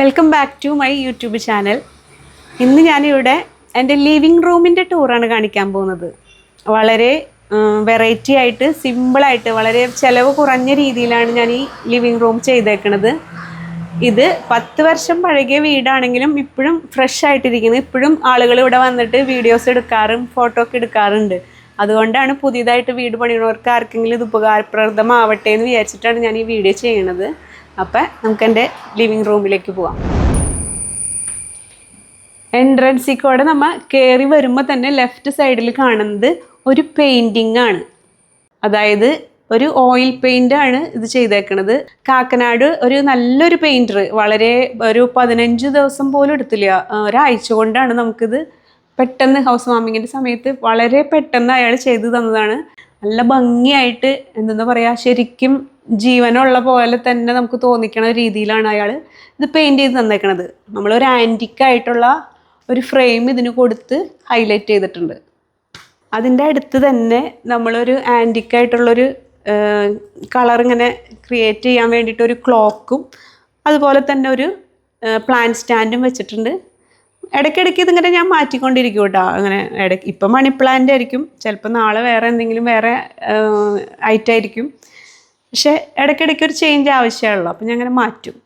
Welcome back to my YouTube channel. ഇന്ന് ഞാനിവിടെ എൻ്റെ ലിവിങ് റൂമിൻ്റെ ടൂറാണ് കാണിക്കാൻ പോകുന്നത്. വളരെ വെറൈറ്റി ആയിട്ട് സിമ്പിളായിട്ട് വളരെ ചിലവ് കുറഞ്ഞ രീതിയിലാണ് ഞാൻ ഈ ലിവിങ് റൂം ചെയ്തേക്കണത്. ഇത് 10 വർഷം പഴകിയ വീടാണെങ്കിലും ഇപ്പോഴും ഫ്രഷ് ആയിട്ടിരിക്കുന്നത്. ഇപ്പോഴും ആളുകൾ ഇവിടെ വന്നിട്ട് വീഡിയോസ് എടുക്കാറും ഫോട്ടോ ഒക്കെ എടുക്കാറുണ്ട്. അതുകൊണ്ടാണ് പുതിയതായിട്ട് വീട് പണിയുന്നവർക്ക് ആർക്കെങ്കിലും ഇത് ഉപകാരപ്രദമാവട്ടെ എന്ന് വിചാരിച്ചിട്ടാണ് ഞാൻ ഈ വീഡിയോ ചെയ്യണത്. അപ്പം നമുക്ക് എൻ്റെ ലിവിങ് റൂമിലേക്ക് പോവാം. എൻട്രൻസിൽ കൂടെ നമ്മൾ കയറി വരുമ്പോൾ തന്നെ ലെഫ്റ്റ് സൈഡിൽ കാണുന്നത് ഒരു പെയിൻറ്റിങ് ആണ്. അതായത് ഒരു ഓയിൽ പെയിൻ്റ് ആണ് ഇത് ചെയ്തേക്കണത്. കാക്കനാട് ഒരു നല്ലൊരു പെയിൻറ്റർ, വളരെ ഒരു 15 ദിവസം പോലും എടുത്തില്ല, ഒരാഴ്ച കൊണ്ടാണ് നമുക്കിത് പെട്ടെന്ന് ഹൗസ് വാമിങ്ങിൻ്റെ സമയത്ത് വളരെ പെട്ടെന്ന് അയാൾ ചെയ്തു തന്നതാണ്. നല്ല ഭംഗിയായിട്ട് എന്താ പറയുക, ശരിക്കും ജീവനുള്ള പോലെ തന്നെ നമുക്ക് തോന്നിക്കണ രീതിയിലാണ് അയാൾ ഇത് പെയിൻറ് ചെയ്ത് തന്നേക്കണത്. നമ്മളൊരു ആൻറ്റിക്കായിട്ടുള്ള ഒരു ഫ്രെയിം ഇതിന് കൊടുത്ത് ഹൈലൈറ്റ് ചെയ്തിട്ടുണ്ട്. അതിൻ്റെ അടുത്ത് തന്നെ നമ്മളൊരു ആൻറ്റിക്കായിട്ടുള്ളൊരു കളർ ഇങ്ങനെ ക്രിയേറ്റ് ചെയ്യാൻ വേണ്ടിയിട്ടൊരു ക്ലോക്കും അതുപോലെ തന്നെ ഒരു പ്ലാൻ സ്റ്റാൻഡും വെച്ചിട്ടുണ്ട്. ഇടയ്ക്കിടയ്ക്ക് ഇതിങ്ങനെ ഞാൻ മാറ്റിക്കൊണ്ടിരിക്കും കേട്ടോ. അങ്ങനെ ഇടയ്ക്ക് ഇപ്പം മണി പ്ലാന്റ് ആയിരിക്കും, ചിലപ്പോൾ നാളെ വേറെ എന്തെങ്കിലും വേറെ ഐറ്റായിരിക്കും. പക്ഷേ ഇടയ്ക്കിടയ്ക്ക് ഒരു ചേഞ്ച് ആവശ്യമുള്ളൂ, അപ്പം ഞാൻ അങ്ങനെ മാറ്റും.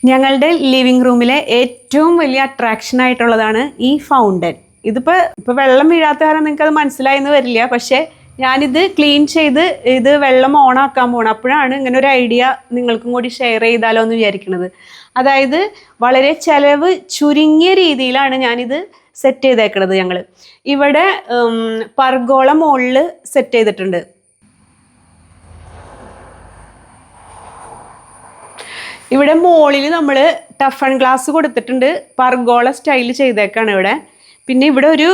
ഞങ്ങളുടെ ലിവിങ് റൂമിലെ ഏറ്റവും വലിയ അട്രാക്ഷൻ ആയിട്ടുള്ളതാണ് ഈ ഫൗണ്ടൻ. ഇപ്പോൾ വെള്ളം വീഴാത്ത കാരണം നിങ്ങൾക്ക് അത് മനസ്സിലായെന്ന് വരില്ല. പക്ഷേ ഞാനിത് ക്ലീൻ ചെയ്ത് ഇത് വെള്ളം ഓണാക്കാൻ പോകണം. അപ്പോഴാണ് ഇങ്ങനെ ഒരു ഐഡിയ നിങ്ങൾക്കും കൂടി ഷെയർ ചെയ്താലോ എന്ന് വിചാരിക്കുന്നത്. അതായത് വളരെ ചിലവ് ചുരുങ്ങിയ രീതിയിലാണ് ഞാനിത് സെറ്റ് ചെയ്തേക്കണത്. ഞങ്ങൾ ഇവിടെ പർഗോള മുകളിൽ സെറ്റ് ചെയ്തിട്ടുണ്ട്. ഇവിടെ മുകളിൽ നമ്മൾ ടഫൺ ഗ്ലാസ് കൊടുത്തിട്ടുണ്ട്. പർഗോള സ്റ്റൈൽ ചെയ്തേക്കാണ് ഇവിടെ. പിന്നെ ഇവിടെ ഒരു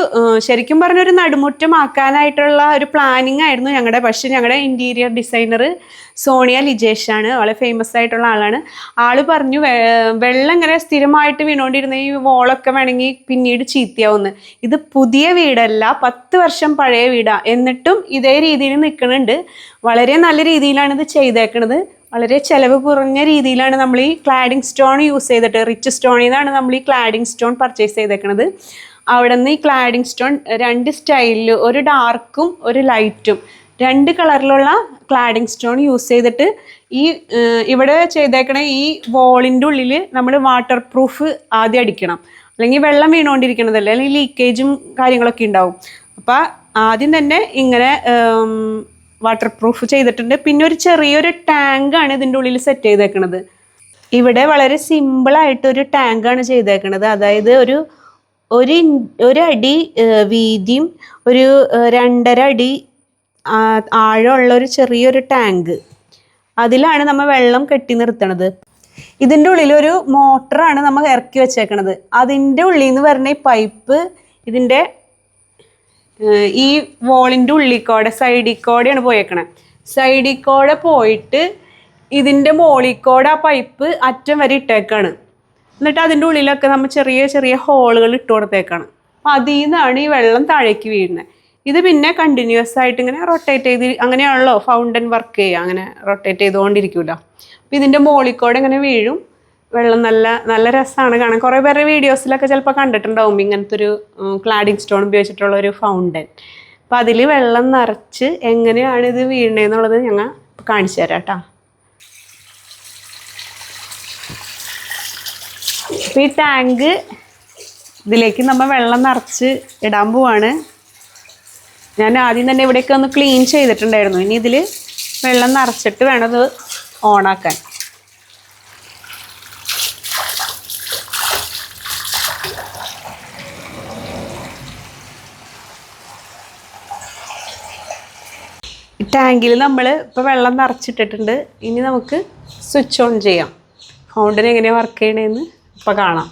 ശരിക്കും പറഞ്ഞൊരു നടുമുറ്റമാക്കാനായിട്ടുള്ള ഒരു പ്ലാനിങ് ആയിരുന്നു ഞങ്ങളുടെ. പക്ഷേ ഞങ്ങളുടെ ഇൻറ്റീരിയർ ഡിസൈനർ സോണിയ ലിജേഷാണ്, വളരെ ഫേമസ് ആയിട്ടുള്ള ആളാണ്. ആള് പറഞ്ഞു വെള്ളം ഇങ്ങനെ സ്ഥിരമായിട്ട് വീണുകൊണ്ടിരുന്ന ഈ വോളൊക്കെ വേണമെങ്കിൽ പിന്നീട് ചീത്തയാവുമെന്ന്. ഇത് പുതിയ വീടല്ല, 10 വർഷം പഴയ വീടാണ്, എന്നിട്ടും ഇതേ രീതിയിൽ നിൽക്കുന്നുണ്ട്. വളരെ നല്ല രീതിയിലാണ് ഇത് ചെയ്തേക്കണത്. വളരെ ചിലവ് കുറഞ്ഞ രീതിയിലാണ് നമ്മൾ ഈ ക്ലാഡിങ് സ്റ്റോൺ യൂസ് ചെയ്തിട്ട്, റിച്ച് സ്റ്റോണിൽ നിന്നാണ് നമ്മൾ ഈ ക്ലാഡിങ് സ്റ്റോൺ പർച്ചേസ് ചെയ്തേക്കണത്. അവിടെ നിന്ന് ഈ ക്ലാഡിങ് സ്റ്റോൺ 2 സ്റ്റൈലിൽ, ഒരു ഡാർക്കും ഒരു ലൈറ്റും, 2 കളറിലുള്ള ക്ലാഡിങ് സ്റ്റോൺ യൂസ് ചെയ്തിട്ട് ഈ ഇവിടെ ചെയ്തേക്കണ ഈ വോളിൻ്റെ ഉള്ളിൽ നമ്മൾ വാട്ടർ പ്രൂഫ് ആദ്യം അടിക്കണം. അല്ലെങ്കിൽ വെള്ളം വീണുകൊണ്ടിരിക്കണതല്ലേ, അല്ലെങ്കിൽ ലീക്കേജും കാര്യങ്ങളൊക്കെ ഉണ്ടാവും. അപ്പോൾ ആദ്യം തന്നെ ഇങ്ങനെ വാട്ടർ പ്രൂഫ് ചെയ്തിട്ടുണ്ട്. പിന്നെ ഒരു ചെറിയൊരു ടാങ്കാണ് ഇതിൻ്റെ ഉള്ളിൽ സെറ്റ് ചെയ്തേക്കണത്. ഇവിടെ വളരെ സിമ്പിളായിട്ടൊരു ടാങ്കാണ് ചെയ്തേക്കണത്. അതായത് ഒരു അടി വീതിയും ഒരു 2.5 അടി ആഴമുള്ള ഒരു ചെറിയൊരു ടാങ്ക്, അതിലാണ് നമ്മൾ വെള്ളം കെട്ടി നിർത്തണത്. ഇതിൻ്റെ ഉള്ളിലൊരു മോട്ടറാണ് നമ്മൾ ഇറക്കി വെച്ചേക്കണത്. അതിൻ്റെ ഉള്ളിൽ നിന്ന് വരുന്ന ഈ പൈപ്പ് ഇതിൻ്റെ ഈ വോളിൻ്റെ ഉള്ളിക്കൂടെ സൈഡിൽ കൂടെയാണ് പോയേക്കണേ. സൈഡിൽ കൂടെ പോയിട്ട് ഇതിൻ്റെ മോളിക്കൂടെ ആ പൈപ്പ് അറ്റം വരെ ഇട്ടേക്കാണ്. എന്നിട്ട് അതിൻ്റെ ഉള്ളിലൊക്കെ നമ്മൾ ചെറിയ ചെറിയ ഹോളുകൾ ഇട്ട് കൊടുത്തേക്കാണ്. അപ്പം അതിൽ നിന്നാണ് ഈ വെള്ളം താഴേക്ക് വീഴുന്നത്. ഇത് പിന്നെ കണ്ടിന്യൂസ് ആയിട്ട് ഇങ്ങനെ റൊട്ടേറ്റ് ചെയ്ത്, അങ്ങനെയാണല്ലോ ഫൗണ്ടൻ വർക്ക് ചെയ്യുക, അങ്ങനെ റൊട്ടേറ്റ് ചെയ്തുകൊണ്ടിരിക്കുമല്ലോ. അപ്പം ഇതിൻ്റെ മോളിക്കൂടെ ഇങ്ങനെ വീഴും വെള്ളം. നല്ല നല്ല രസമാണ് കാണാൻ. കുറേ പേരുടെ വീഡിയോസിലൊക്കെ ചിലപ്പോൾ കണ്ടിട്ടുണ്ടാവും ഇങ്ങനത്തെ ഒരു ക്ലാഡിങ് സ്റ്റോൺ ഉപയോഗിച്ചിട്ടുള്ള ഒരു ഫൗണ്ടൻ. അപ്പം അതിൽ വെള്ളം നിറച്ച് എങ്ങനെയാണ് ഇത് വീഴണേന്നുള്ളത് ഞങ്ങൾ കാണിച്ചു തരാം കേട്ടോ. അപ്പോൾ ഈ ടാങ്ക് ഇതിലേക്ക് നമ്മൾ വെള്ളം നിറച്ച് ഇടാൻ പോവാണ്. ഞാൻ ആദ്യം തന്നെ ഇവിടെയൊക്കെ ഒന്ന് ക്ലീൻ ചെയ്തിട്ടുണ്ടായിരുന്നു. ഇനി ഇതിൽ വെള്ളം നിറച്ചിട്ട് വേണം ഇത് ഓണാക്കാൻ. ടാങ്കിൽ നമ്മൾ ഇപ്പോൾ വെള്ളം നിറച്ചിട്ടിട്ടുണ്ട്. ഇനി നമുക്ക് സ്വിച്ച് ഓൺ ചെയ്യാം. ഫൗണ്ടൻ എങ്ങനെയാണ് വർക്ക് ചെയ്യണതെന്ന് ഇപ്പോൾ കാണാം.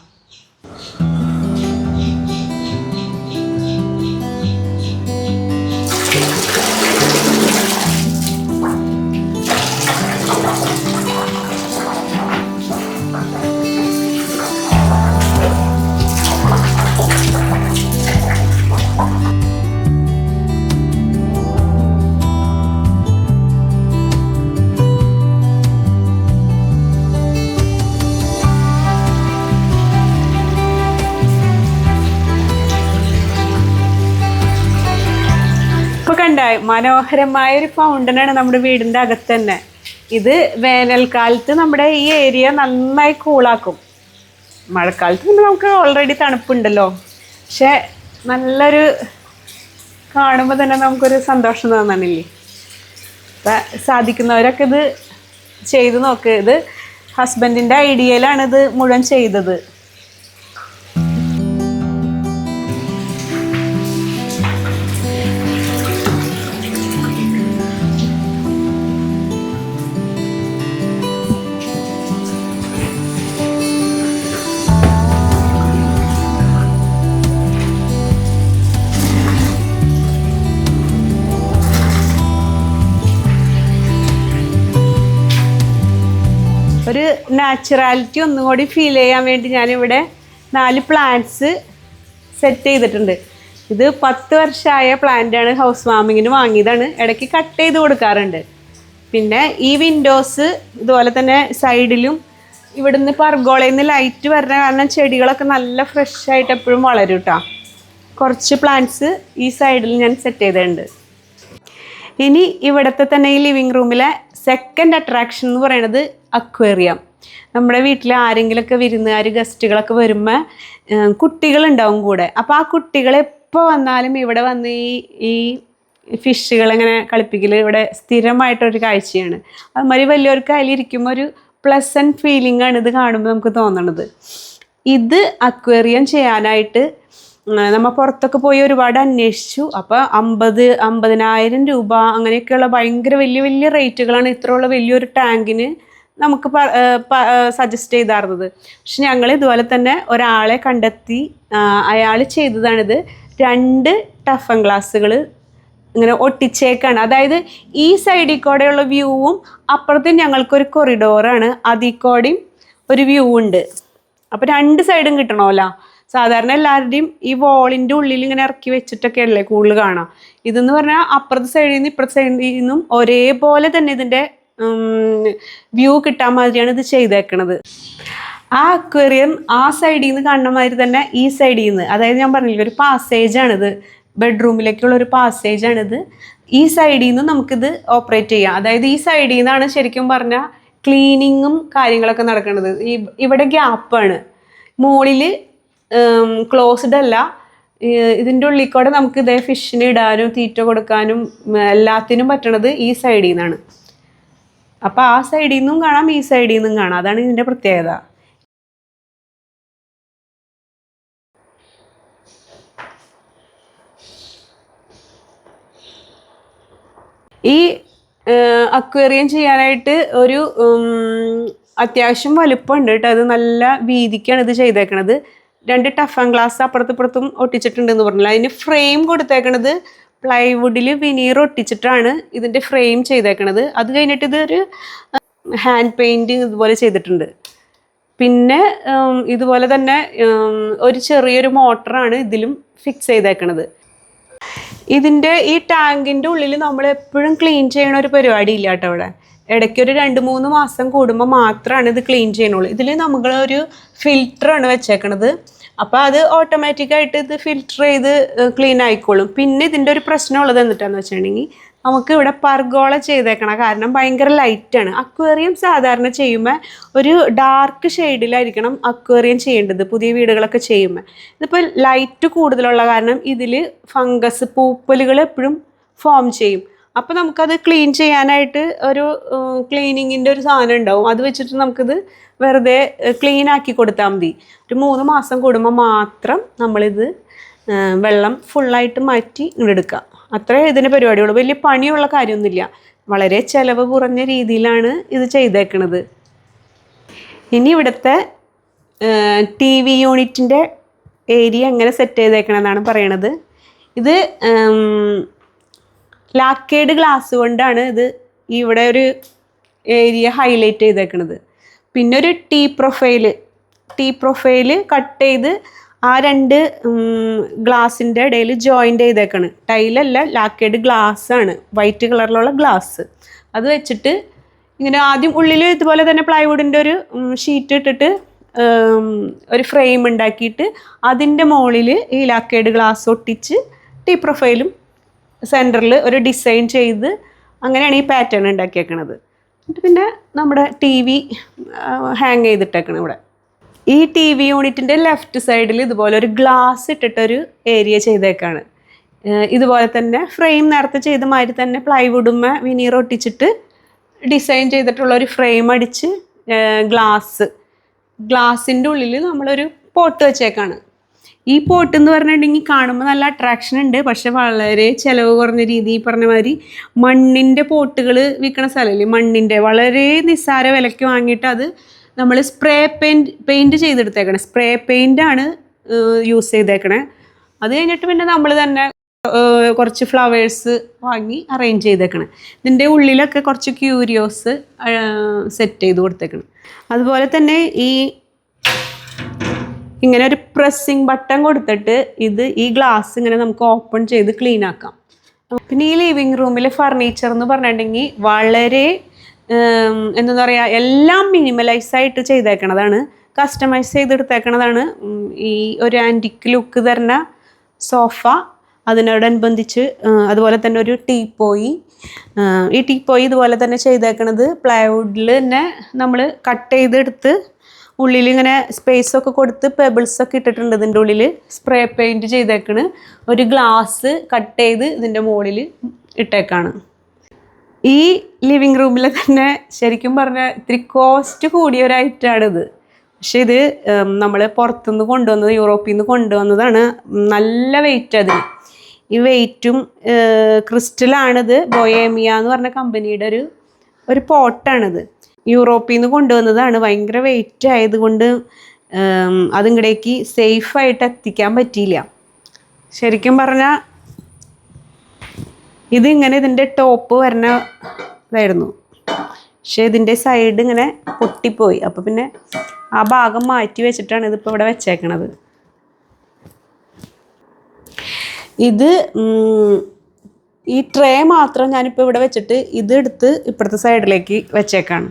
മനോഹരമായ ഒരു ഫൗണ്ടനാണ് നമ്മുടെ വീടിൻ്റെ അകത്ത് തന്നെ. ഇത് വേനൽക്കാലത്ത് നമ്മുടെ ഈ ഏരിയ നന്നായി കൂളാക്കും. മഴക്കാലത്ത് പിന്നെ നമുക്ക് ഓൾറെഡി തണുപ്പുണ്ടല്ലോ, പക്ഷെ നല്ലൊരു കാണുമ്പോൾ തന്നെ നമുക്കൊരു സന്തോഷം തോന്നണില്ലേ. അപ്പം സാധിക്കുന്നവരൊക്കെ ഇത് ചെയ്ത് നോക്ക്. ഇത് ഹസ്ബൻഡിൻ്റെ ഐഡിയയിലാണ് ഇത് മുഴുവൻ ചെയ്തത്. ഒരു നാച്ചുറാലിറ്റി ഒന്നും കൂടി ഫീൽ ചെയ്യാൻ വേണ്ടി ഞാനിവിടെ 4 പ്ലാന്റ്സ് സെറ്റ് ചെയ്തിട്ടുണ്ട്. ഇത് 10 വർഷമായ പ്ലാന്റാണ്, ഹൗസ് വാമിങ്ങിന് വാങ്ങിയതാണ്. ഇടയ്ക്ക് കട്ട് ചെയ്ത് കൊടുക്കാറുണ്ട്. പിന്നെ ഈ വിൻഡോസ് ഇതുപോലെ തന്നെ സൈഡിലും ഇവിടുന്ന് പർഗോളയിൽ നിന്ന് ലൈറ്റ് വരുന്ന കാരണം ചെടികളൊക്കെ നല്ല ഫ്രഷ് ആയിട്ട് എപ്പോഴും വളരും കേട്ടോ. കുറച്ച് പ്ലാന്റ്സ് ഈ സൈഡിൽ ഞാൻ സെറ്റ് ചെയ്തിട്ടുണ്ട്. ഇനി ഇവിടുത്തെ തന്നെ ഈ ലിവിങ് റൂമിലെ സെക്കൻഡ് അട്രാക്ഷൻ എന്ന് പറയുന്നത് അക്വേറിയം. നമ്മുടെ വീട്ടിൽ ആരെങ്കിലുമൊക്കെ വിരുന്നുകാർ ഗസ്റ്റുകളൊക്കെ വരുമ്പോൾ കുട്ടികളുണ്ടാവും കൂടെ. അപ്പോൾ ആ കുട്ടികൾ എപ്പോൾ വന്നാലും ഇവിടെ വന്ന് ഈ ഫിഷുകളിങ്ങനെ കളിപ്പിക്കൽ ഇവിടെ സ്ഥിരമായിട്ടൊരു കാഴ്ചയാണ്. അതുമാതിരി വലിയവർക്ക് അതിലിരിക്കുമ്പോൾ ഒരു പ്ലസൻറ്റ് ഫീലിംഗ് ആണ് ഇത് കാണുമ്പോൾ നമുക്ക് തോന്നണത്. ഇത് അക്വേറിയം ചെയ്യാനായിട്ട് നമ്മൾ പുറത്തൊക്കെ പോയി ഒരുപാട് അന്വേഷിച്ചു. അപ്പോൾ 50,000 രൂപ അങ്ങനെയൊക്കെയുള്ള ഭയങ്കര വലിയ വലിയ റേറ്റുകളാണ് ഇത്രയുള്ള വലിയൊരു ടാങ്കിന് നമുക്ക് സജസ്റ്റ് ചെയ്തായിരുന്നത്. പക്ഷെ ഞങ്ങൾ ഇതുപോലെ തന്നെ ഒരാളെ കണ്ടെത്തി, അയാൾ ചെയ്തതാണിത്. 2 ടഫൻ ഗ്ലാസ്സുകൾ ഇങ്ങനെ ഒട്ടിച്ചേക്കാണ്. അതായത് ഈ സൈഡിൽ കൂടെയുള്ള വ്യൂവും അപ്പുറത്തും ഞങ്ങൾക്കൊരു കൊറിഡോറാണ്, അതിൽ കൂടെയും ഒരു വ്യൂ ഉണ്ട്. അപ്പോൾ 2 സൈഡും കിട്ടണമല്ലോ. സാധാരണ എല്ലാവരുടെയും ഈ വോളിൻ്റെ ഉള്ളിൽ ഇങ്ങനെ ഇറക്കി വെച്ചിട്ടൊക്കെ അല്ലേ കൂടുതൽ കാണാം. ഇതെന്ന് പറഞ്ഞാൽ അപ്പുറത്തെ സൈഡിൽ നിന്ന് ഇപ്പുറത്തെ സൈഡിൽ നിന്നും ഒരേപോലെ തന്നെ ഇതിൻ്റെ വ്യൂ കിട്ടാൻ മാതിരിയാണ് ഇത് ചെയ്തേക്കണത്. ആ അക്വേറിയം ആ സൈഡിൽ നിന്ന് കാണുന്ന മാതിരി തന്നെ ഈ സൈഡിൽ നിന്ന്, അതായത് ഞാൻ പറഞ്ഞില്ല ഒരു പാസേജാണിത്, ബെഡ്റൂമിലേക്കുള്ള ഒരു പാസേജാണിത്. ഈ സൈഡിൽ നിന്ന് നമുക്കിത് ഓപ്പറേറ്റ് ചെയ്യാം. അതായത് ഈ സൈഡിൽ നിന്നാണ് ശരിക്കും പറഞ്ഞാൽ ക്ലീനിങ്ങും കാര്യങ്ങളൊക്കെ നടക്കുന്നത്. ഇവിടെ ഗ്യാപ്പാണ്, മുകളിൽ ക്ലോസ്ഡ് അല്ല. ഇതിൻ്റെ ഉള്ളിൽ കൂടെ നമുക്ക് ഇതേ ഫിഷിന് ഇടാനും തീറ്റ കൊടുക്കാനും എല്ലാത്തിനും പറ്റണത് ഈ സൈഡിൽ നിന്നാണ്. അപ്പോൾ ആ സൈഡിൽ നിന്നും കാണാം, ഈ സൈഡിൽ നിന്നും കാണാം. അതാണ് ഇതിൻ്റെ പ്രത്യേകത. ഈ അക്വേറിയം ചെയ്യാനായിട്ട് ഒരു അത്യാവശ്യം വലുപ്പമുണ്ട് കേട്ടോ. അത് നല്ല വീതിക്കാണ് ഇത് ചെയ്തേക്കണത്. 2 ടഫൻ ഗ്ലാസ് അപ്പുറത്തും ഒട്ടിച്ചിട്ടുണ്ടെന്ന് പറഞ്ഞില്ല. അതിന് ഫ്രെയിം കൊടുത്തേക്കണത് പ്ലൈവുഡിൽ വിനീർ ഒട്ടിച്ചിട്ടാണ് ഇതിൻ്റെ ഫ്രെയിം ചെയ്തേക്കണത്. അത് കഴിഞ്ഞിട്ട് ഇതൊരു ഹാൻഡ് പെയിൻറ്റിങ് ഇതുപോലെ ചെയ്തിട്ടുണ്ട്. പിന്നെ ഇതുപോലെ തന്നെ ഒരു ചെറിയൊരു മോട്ടറാണ് ഇതിലും ഫിക്സ് ചെയ്തേക്കണത്. ഇതിൻ്റെ ഈ ടാങ്കിൻ്റെ ഉള്ളിൽ നമ്മൾ എപ്പോഴും ക്ലീൻ ചെയ്യണ ഒരു പരിപാടി ഇല്ല കേട്ടോ. ഇവിടെ ഇടയ്ക്കൊരു 2-3 മാസം കൂടുമ്പോൾ മാത്രമാണ് ഇത് ക്ലീൻ ചെയ്യണുള്ളൂ. ഇതിൽ നമ്മളൊരു ഫിൽറ്ററാണ് വെച്ചേക്കണത്. അപ്പോൾ അത് ഓട്ടോമാറ്റിക്കായിട്ട് ഇത് ഫിൽറ്റർ ചെയ്ത് ക്ലീൻ ആയിക്കോളും. പിന്നെ ഇതിൻ്റെ ഒരു പ്രശ്നമുള്ളത് എന്നിട്ടാന്ന് വെച്ചിട്ടുണ്ടെങ്കിൽ നമുക്ക് ഇവിടെ പർഗോള ചെയ്തേക്കണം. കാരണം ഭയങ്കര ലൈറ്റാണ്. അക്വേറിയം സാധാരണ ചെയ്യുമ്പോൾ ഒരു ഡാർക്ക് ഷെയ്ഡിലായിരിക്കണം അക്വേറിയം ചെയ്യേണ്ടത് പുതിയ വീടുകളൊക്കെ ചെയ്യുമ്പോൾ. ഇതിപ്പോൾ ലൈറ്റ് കൂടുതലുള്ള കാരണം ഇതിൽ ഫംഗസ് പൂപ്പലുകൾ എപ്പോഴും ഫോം ചെയ്യും. അപ്പോൾ നമുക്കത് ക്ലീൻ ചെയ്യാനായിട്ട് ഒരു ക്ലീനിങ്ങിൻ്റെ ഒരു സാധനം ഉണ്ടാവും. അത് വെച്ചിട്ട് നമുക്കിത് വെറുതെ ക്ലീൻ ആക്കി കൊടുത്താൽ മതി. ഒരു 3 മാസം കൂടുമ്പോൾ മാത്രം നമ്മളിത് വെള്ളം ഫുള്ളായിട്ട് മാറ്റി ഇങ്ങെടുക്കുക. അത്രേ ഇതിൻ്റെ പരിപാടിയുള്ളൂ. വലിയ പണിയുള്ള കാര്യമൊന്നുമില്ല. വളരെ ചിലവ് കുറഞ്ഞ രീതിയിലാണ് ഇത് ചെയ്തേക്കണത്. ഇനി ഇവിടുത്തെ TV യൂണിറ്റിൻ്റെ ഏരിയ എങ്ങനെ സെറ്റ് ചെയ്തേക്കണമെന്നാണ് പറയണത്. ഇത് ലാക്കേഡ് ഗ്ലാസ് കൊണ്ടാണ് ഇത് ഇവിടെ ഒരു ഏരിയ ഹൈലൈറ്റ് ചെയ്തേക്കണത്. പിന്നെ ഒരു ടീ പ്രൊഫൈല് കട്ട് ചെയ്ത് ആ 2 ഗ്ലാസിൻ്റെ ഇടയിൽ ജോയിൻ്റ് ചെയ്തേക്കാണ്. ടൈലല്ല, ലാക്കേഡ് ഗ്ലാസ്സാണ്, വൈറ്റ് കളറിലുള്ള ഗ്ലാസ്. അത് വെച്ചിട്ട് ഇങ്ങനെ ആദ്യം ഉള്ളിൽ ഇതുപോലെ തന്നെ പ്ലൈവുഡിൻ്റെ ഒരു ഷീറ്റ് ഇട്ടിട്ട് ഒരു ഫ്രെയിം ഉണ്ടാക്കിയിട്ട് അതിൻ്റെ മുകളിൽ ഈ ലാക്കേഡ് ഗ്ലാസ് ഒട്ടിച്ച് ടീ പ്രൊഫൈലും സെൻറ്ററിൽ ഒരു ഡിസൈൻ ചെയ്ത് അങ്ങനെയാണ് ഈ പാറ്റേൺ ഉണ്ടാക്കിയേക്കണത്. എന്നിട്ട് പിന്നെ നമ്മുടെ ടി വി ഹാങ് ചെയ്തിട്ടേക്കണം ഇവിടെ. ഈ ടി വി യൂണിറ്റിൻ്റെ ലെഫ്റ്റ് സൈഡിൽ ഇതുപോലെ ഒരു ഗ്ലാസ് ഇട്ടിട്ടൊരു ഏരിയ ചെയ്തേക്കാണ്. ഇതുപോലെ തന്നെ ഫ്രെയിം നേരത്തെ ചെയ്ത മാതിരി തന്നെ പ്ലൈവുഡുമ്മ വിനീർ ഒട്ടിച്ചിട്ട് ഡിസൈൻ ചെയ്തിട്ടുള്ള ഒരു ഫ്രെയിം അടിച്ച് ഗ്ലാസിൻ്റെ ഉള്ളിൽ നമ്മളൊരു പോട്ട് വെച്ചേക്കാണ്. ഈ പോട്ട് എന്ന് പറഞ്ഞിട്ടുണ്ടെങ്കിൽ കാണുമ്പോൾ നല്ല അട്രാക്ഷൻ ഉണ്ട്, പക്ഷെ വളരെ ചിലവ് കുറഞ്ഞ രീതി. ഈ പറഞ്ഞ മാതിരി മണ്ണിൻ്റെ പോട്ടുകൾ വിൽക്കണ സ്ഥലമില്ലേ, മണ്ണിൻ്റെ വളരെ നിസ്സാര വിലയ്ക്ക് വാങ്ങിയിട്ട് അത് നമ്മൾ സ്പ്രേ പെയിൻറ്റ് ചെയ്തെടുത്തേക്കണേ. സ്പ്രേ പെയിൻ്റാണ് യൂസ് ചെയ്തേക്കണേ. അത് കഴിഞ്ഞിട്ട് പിന്നെ നമ്മൾ തന്നെ കുറച്ച് ഫ്ലവേഴ്സ് വാങ്ങി അറേഞ്ച് ചെയ്തേക്കണം. ഇതിൻ്റെ ഉള്ളിലൊക്കെ കുറച്ച് ക്യൂരിയോസ് സെറ്റ് ചെയ്ത് കൊടുത്തേക്കണം. അതുപോലെ തന്നെ ഇങ്ങനെ ഒരു പ്രസ്സിങ് ബട്ടൺ കൊടുത്തിട്ട് ഈ ഗ്ലാസ് ഇങ്ങനെ നമുക്ക് ഓപ്പൺ ചെയ്ത് ക്ലീൻ ആക്കാം. പിന്നെ ഈ ലിവിങ് റൂമിലെ ഫർണിച്ചർ എന്ന് പറഞ്ഞിട്ടുണ്ടെങ്കിൽ വളരെ എന്താ പറയുക, എല്ലാം മിനിമലൈസായിട്ട് ചെയ്തേക്കണതാണ്, കസ്റ്റമൈസ് ചെയ്തെടുത്തേക്കണതാണ്. ഈ ഒരു ആൻറ്റിക് ലുക്ക് തരുന്ന സോഫ, അതിനോടനുബന്ധിച്ച് അതുപോലെ തന്നെ ഒരു ടീപ്പോയി. ഈ ടീപ്പോയി ഇതുപോലെ തന്നെ ചെയ്തേക്കണത് പ്ലൈവുഡിൽ തന്നെ നമ്മൾ കട്ട് ചെയ്തെടുത്ത് ഉള്ളിൽ ഇങ്ങനെ സ്പേസൊക്കെ കൊടുത്ത് പെബിൾസൊക്കെ ഇട്ടിട്ടുണ്ട്. ഇതിൻ്റെ ഉള്ളിൽ സ്പ്രേ പെയിൻറ്റ് ചെയ്തേക്കണ്. ഒരു ഗ്ലാസ് കട്ട് ചെയ്ത് ഇതിൻ്റെ മുകളിൽ ഇട്ടേക്കാണ്. ഈ ലിവിങ് റൂമിൽ തന്നെ ശരിക്കും പറഞ്ഞാൽ ഇത്തിരി കോസ്റ്റ് കൂടിയ ഒരു ഐറ്റമാണിത്. പക്ഷെ ഇത് നമ്മൾ പുറത്തുനിന്ന് കൊണ്ടുവന്നത്, യൂറോപ്പിൽ നിന്ന് കൊണ്ടുവന്നതാണ്. നല്ല വെയിറ്റ് അതിന്. ഈ വെയിറ്റും ക്രിസ്റ്റലാണിത്. ബൊയേമിയ എന്ന് പറഞ്ഞ കമ്പനിയുടെ ഒരു പോട്ടാണിത്. യൂറോപ്പിൽ നിന്ന് കൊണ്ടുവന്നതാണ്. ഭയങ്കര വെയിറ്റ് ആയതുകൊണ്ട് അതിങ്ങടേക്ക് സേഫായിട്ട് എത്തിക്കാൻ പറ്റിയില്ല. ശരിക്കും പറഞ്ഞാൽ ഇതിൻ്റെ ടോപ്പ് വരുന്ന ഇതായിരുന്നു, പക്ഷേ ഇതിൻ്റെ സൈഡ് ഇങ്ങനെ പൊട്ടിപ്പോയി. അപ്പോൾ പിന്നെ ആ ഭാഗം മാറ്റി വെച്ചിട്ടാണ് ഇതിപ്പോൾ ഇവിടെ വെച്ചേക്കണത്. ഈ ട്രേ മാത്രം ഞാനിപ്പോൾ ഇവിടെ വെച്ചിട്ട് ഇതെടുത്ത് ഇപ്പുറത്തെ സൈഡിലേക്ക് വെച്ചേക്കാണ്.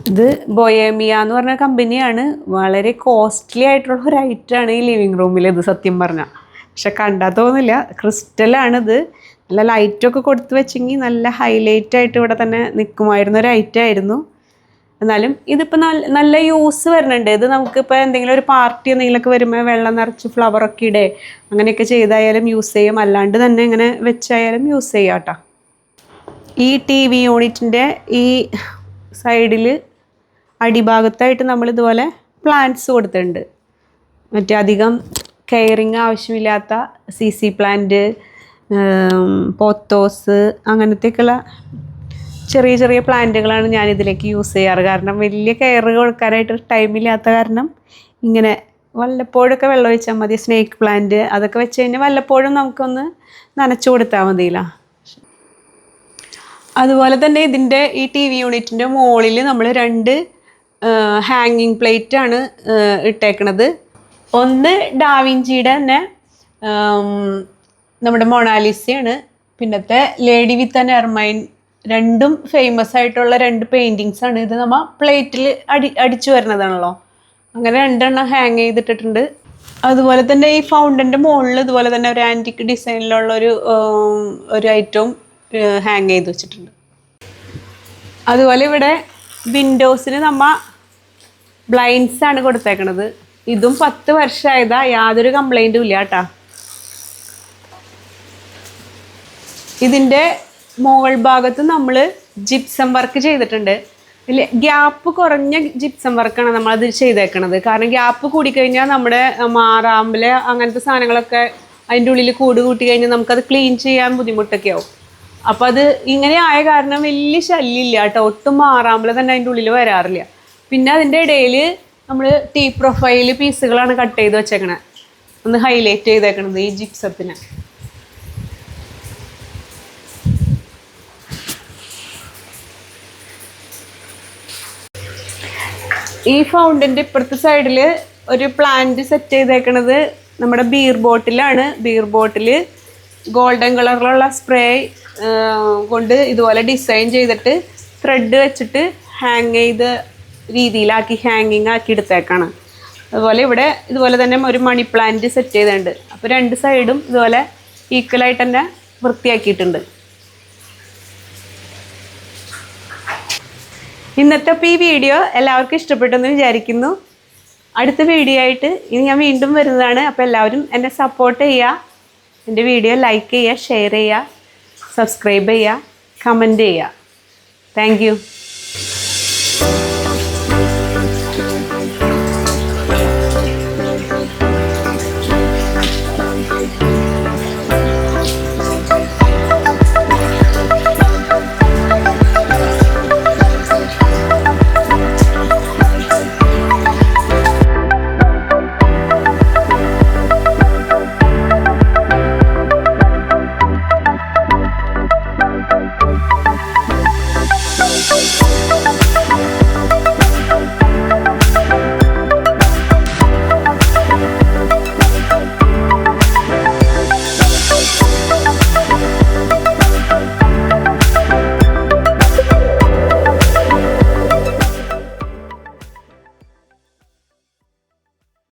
ഇത് ബൊയേമിയ എന്ന് പറഞ്ഞ കമ്പനിയാണ്. വളരെ കോസ്റ്റ്ലി ആയിട്ടുള്ള ഒരു ഐറ്റമാണ് ഈ ലിവിങ് റൂമിൽ ഇത്, സത്യം പറഞ്ഞാൽ. പക്ഷെ കണ്ടാൽ തോന്നില്ല, ക്രിസ്റ്റലാണിത്. നല്ല ലൈറ്റൊക്കെ കൊടുത്ത് വെച്ചെങ്കിൽ നല്ല ഹൈലൈറ്റ് ആയിട്ട് ഇവിടെ തന്നെ നിൽക്കുമായിരുന്ന ഒരു ഐറ്റം ആയിരുന്നു. എന്നാലും ഇതിപ്പോൾ നല്ല യൂസ് വരുന്നുണ്ട്. ഇത് നമുക്കിപ്പോൾ എന്തെങ്കിലും ഒരു പാർട്ടി എന്തെങ്കിലുമൊക്കെ വരുമ്പോൾ വെള്ളം നിറച്ച് ഫ്ലവറൊക്കെ ഇടേ അങ്ങനെയൊക്കെ ചെയ്തായാലും യൂസ് ചെയ്യും, അല്ലാണ്ട് തന്നെ ഇങ്ങനെ വെച്ചായാലും യൂസ് ചെയ്യാം കേട്ടോ. ഈ ടി വി യൂണിറ്റിൻ്റെ ഈ സൈഡിൽ അടിഭാഗത്തായിട്ട് നമ്മൾ ഇതുപോലെ പ്ലാന്റ്സ് കൊടുത്തിട്ടുണ്ട്. മറ്റേ അധികം കെയറിങ് ആവശ്യമില്ലാത്ത CC പ്ലാന്റ്, പോത്തോസ്, അങ്ങനത്തെയൊക്കെയുള്ള ചെറിയ ചെറിയ പ്ലാന്റുകളാണ് ഞാനിതിലേക്ക് യൂസ് ചെയ്യാറ്. കാരണം വലിയ കെയർ കൊടുക്കാനായിട്ട് ടൈമില്ലാത്ത കാരണം ഇങ്ങനെ വല്ലപ്പോഴൊക്കെ വെള്ളം ഒഴിച്ചാൽ മതി. സ്നേക്ക് പ്ലാന്റ് അതൊക്കെ വെച്ച് കഴിഞ്ഞാൽ വല്ലപ്പോഴും നമുക്കൊന്ന് നനച്ചു കൊടുത്താൽ മതിയില്ല. അതുപോലെ തന്നെ ഇതിൻ്റെ ഈ ടി വി യൂണിറ്റിൻ്റെ മുകളിൽ നമ്മൾ 2 ഹാങ്ങിങ് പ്ലേറ്റാണ് ഇട്ടേക്കണത്. ഒന്ന് ഡാവിഞ്ചിയുടെ തന്നെ നമ്മുടെ മൊണാലിസയാണ്, പിന്നത്തെ ലേഡി വിത്ത് ആൻ എർമൈൻ. രണ്ടും ഫേമസ് ആയിട്ടുള്ള 2 പെയിൻറ്റിങ്സ് ആണ്. ഇത് നമ്മൾ പ്ലേറ്റിൽ അടിച്ചു വരുന്നതാണല്ലോ. അങ്ങനെ 2 എണ്ണം ഹാങ് ചെയ്തിട്ടിട്ടുണ്ട്. അതുപോലെ തന്നെ ഈ ഫൗണ്ടൻ്റെ മുകളിൽ ഇതുപോലെ തന്നെ ഒരു ആൻറ്റിക് ഡിസൈനിലുള്ള ഒരു ഐറ്റവും ഹാങ് ചെയ്ത് വെച്ചിട്ടുണ്ട്. അതുപോലെ ഇവിടെ വിൻഡോസിന് നമ്മൾ ബ്ലൈൻഡ്സ് ആണ് കൊടുത്തേക്കണത്. ഇതും 10 വർഷമായതാ, യാതൊരു കംപ്ലൈൻറ്റും ഇല്ല കേട്ടോ. ഇതിൻ്റെ മുകൾ ഭാഗത്ത് നമ്മൾ ജിപ്സം വർക്ക് ചെയ്തിട്ടുണ്ട്. ഇതിൽ ഗ്യാപ്പ് കുറഞ്ഞ ജിപ്സം വർക്കാണ് നമ്മളത് ചെയ്തേക്കണത്. കാരണം ഗ്യാപ്പ് കൂടിക്കഴിഞ്ഞാൽ നമ്മുടെ മാറാമ്പൽ അങ്ങനത്തെ സാധനങ്ങളൊക്കെ അതിൻ്റെ ഉള്ളിൽ കൂട് കൂട്ടി കഴിഞ്ഞാൽ നമുക്കത് ക്ലീൻ ചെയ്യാൻ ബുദ്ധിമുട്ടൊക്കെ ആവും. അപ്പോൾ അത് ഇങ്ങനെ ആയ കാരണം വലിയ ശല്യമില്ല കേട്ടോ. ഒട്ടും മാറാമ്പൽ തന്നെ അതിൻ്റെ ഉള്ളിൽ വരാറില്ല. പിന്നെ അതിൻ്റെ ഇടയിൽ നമ്മൾ ടീ പ്രൊഫൈൽ പീസുകളാണ് കട്ട് ചെയ്ത് വെച്ചേക്കണേ, ഒന്ന് ഹൈലൈറ്റ് ചെയ്തേക്കണത് ഈ ജിപ്സത്തിന്. ഈ ഫൗണ്ടൻ്റെ ഇപ്പുറത്തെ സൈഡിൽ ഒരു പ്ലാന്റ് സെറ്റ് ചെയ്തേക്കണത് നമ്മുടെ ബീർ ബോട്ടിലാണ്. ബീർ ബോട്ടിൽ ഗോൾഡൻ കളറിലുള്ള സ്പ്രേ കൊണ്ട് ഇതുപോലെ ഡിസൈൻ ചെയ്തിട്ട് ത്രെഡ് വെച്ചിട്ട് ഹാങ് ചെയ്ത രീതിയിലാക്കി ഹാങ്ങിങ് ആക്കി എടുത്തേക്കാണ്. അതുപോലെ ഇവിടെ ഇതുപോലെ തന്നെ ഒരു മണി പ്ലാന്റ് സെറ്റ് ചെയ്തിട്ടുണ്ട്. അപ്പോൾ രണ്ട് സൈഡും ഇതുപോലെ ഈക്വലായിട്ട് തന്നെ വൃത്തിയാക്കിയിട്ടുണ്ട്. ഇന്നത്തെ ഈ വീഡിയോ എല്ലാവർക്കും ഇഷ്ടപ്പെട്ടെന്ന് വിചാരിക്കുന്നു. അടുത്ത വീഡിയോ ആയിട്ട് ഇനി ഞാൻ വീണ്ടും വരുന്നതാണ്. അപ്പോൾ എല്ലാവരും എന്നെ സപ്പോർട്ട് ചെയ്യുക. എൻ്റെ വീഡിയോ ലൈക്ക് ചെയ്യുക, ഷെയർ ചെയ്യുക, സബ്സ്ക്രൈബ് ചെയ്യുക, കമൻറ്റ് ചെയ്യുക. Thank you.